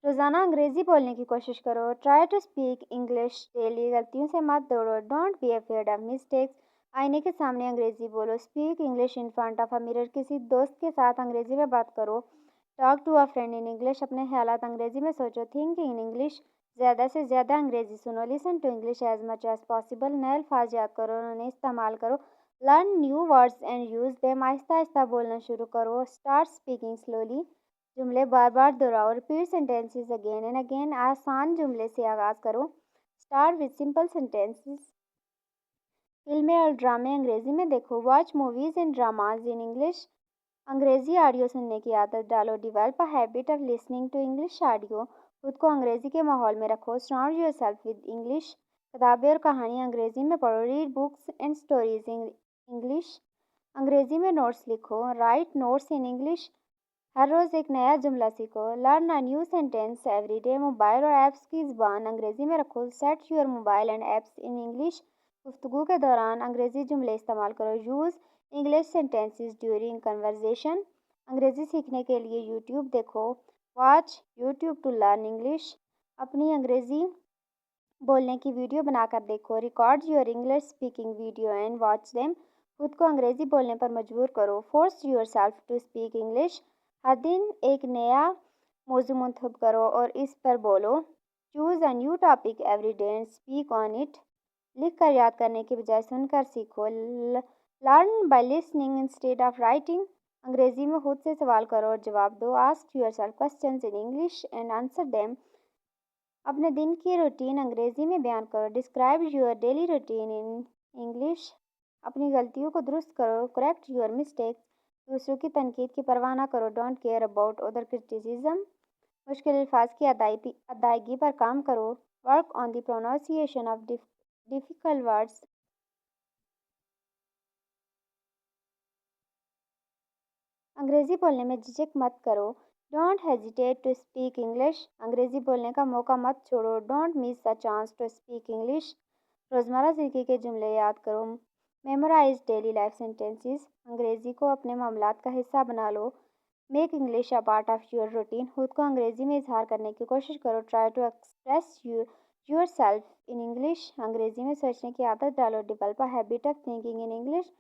روزانہ انگریزی بولنے کی کوشش کرو. Try to speak English daily. غلطیوں سے مت دوڑو. Don't be afraid of mistakes. آئینے کے سامنے انگریزی بولو. Speak English in front of a mirror. کسی دوست کے ساتھ انگریزی میں بات کرو. Talk to a friend in English. اپنے خیالات انگریزی میں سوچو. Think in English. زیادہ سے زیادہ انگریزی سنو. Listen to English as much as possible. نئے الفاظ یاد کرو اور انہیں استعمال کرو. Learn new words and use them. آہستہ آہستہ بولنا شروع کرو. Start speaking slowly. جملے بار بار دہراؤ. Repeat sentences again and again. آسان جملے سے آغاز کرو. Start with simple sentences. فلمیں اور ڈرامے انگریزی میں دیکھو. Watch movies and dramas in English. انگریزی آڈیو سننے کی عادت ڈالو. Develop a habit of listening to English audio. خود کو انگریزی کے ماحول میں رکھو. Surround your self with English. کتابیں اور کہانیاں انگریزی میں پڑھو. Read books and stories in English. انگریزی میں نوٹس لکھو. Write notes in English. ہر روز ایک نیا جملہ سیکھو. Learn a new sentence every day. Mobile اور ایپس کی زبان انگریزی میں رکھو. Set your mobile and apps in English. گفتگو کے دوران انگریزی جملے استعمال کرو. Use English sentences during conversation. انگریزی سیکھنے کے لیے یوٹیوب دیکھو. Watch YouTube to learn English. اپنی انگریزی بولنے کی ویڈیو بنا کر دیکھو. Record your English speaking video and watch them. خود کو انگریزی بولنے پر مجبور کرو. Force yourself to speak English. ہر دن ایک نیا موضوع منتخب کرو اور اس پر بولو. Choose a new topic every day and speak on it. لکھ کر یاد کرنے کے بجائے سن کر سیکھو. Learn by listening instead of writing. انگریزی میں خود سے سوال کرو اور جواب دو. Ask yourself questions in English and answer them. اپنے دن کی روٹین انگریزی میں بیان کرو. Describe your daily routine in English. اپنی غلطیوں کو درست کرو. Correct your mistakes. دوسروں کی تنقید کی پرواہ نہ کرو. Don't care about other criticism. مشکل الفاظ کی ادائیگی پر کام کرو. Work on the pronunciation of difficult words. انگریزی بولنے میں جھجک مت کرو. Don't hesitate to speak English. انگریزی بولنے کا موقع مت چھوڑو. Don't miss a chance to speak English. روزمرہ زندگی کے جملے یاد کرو. Memorise daily life sentences. انگریزی کو اپنے معاملات کا حصہ بنا لو. Make English a part of your routine. خود کو انگریزی میں اظہار کرنے کی کوشش کرو. Try to express yourself in English. انگریزی میں سوچنے کی عادت ڈالو. Develop a habit of thinking in English.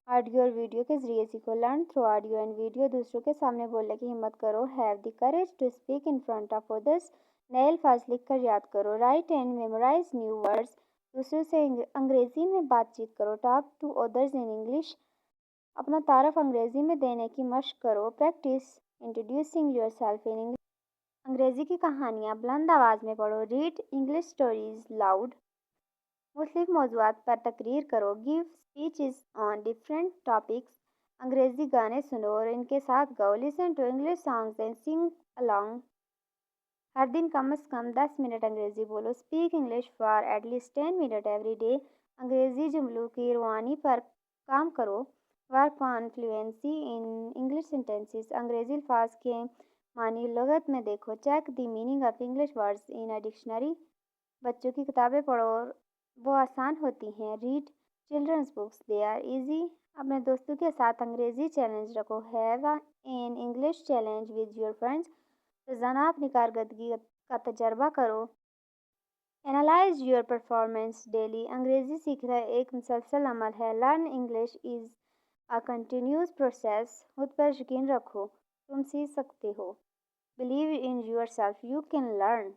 Audio اور ویڈیو کے ذریعے سیکھو. Learn through audio and video. دوسروں کے سامنے بولنے کی ہمت کرو. Have the courage to speak in front of others. نئے الفاظ لکھ کر یاد کرو. Write and memorise new words. دوسروں سے انگریزی میں بات چیت کرو. Talk to others in English. اپنا تعارف انگریزی میں دینے کی مشق کرو. Practise introducing yourself in English. انگریزی کی کہانیاں بلند آواز میں پڑھو. Read English stories loud. مختلف موضوعات پر تقریر کرو. Give speeches on different topics. انگریزی گانے سنو اور ان کے ساتھ گاؤ. Listen to English songs and sing along. ہر دن کم از کم 10 منٹ انگریزی بولو. Speak English for at least 10 minute every day. انگریزی جملوں کی روانی پر کام کرو. Work on fluency in English sentences. انگریزی الفاظ کے معنی لغت میں دیکھو. Check the meaning of English words in a dictionary. بچوں کی کتابیں پڑھو اور وہ آسان ہوتی ہیں. Read children's books. They are easy. اپنے دوستوں کے ساتھ انگریزی چیلنج رکھو. Have an English challenge with your friends. روزانہ اپنی کارکردگی کا تجربہ کرو. Analyse your performance daily. انگریزی سیکھنا ایک مسلسل عمل ہے. Learn English as a continuous process. خود پر یقین رکھو. تم سیکھ سکتے ہو. Believe in your self. You can learn.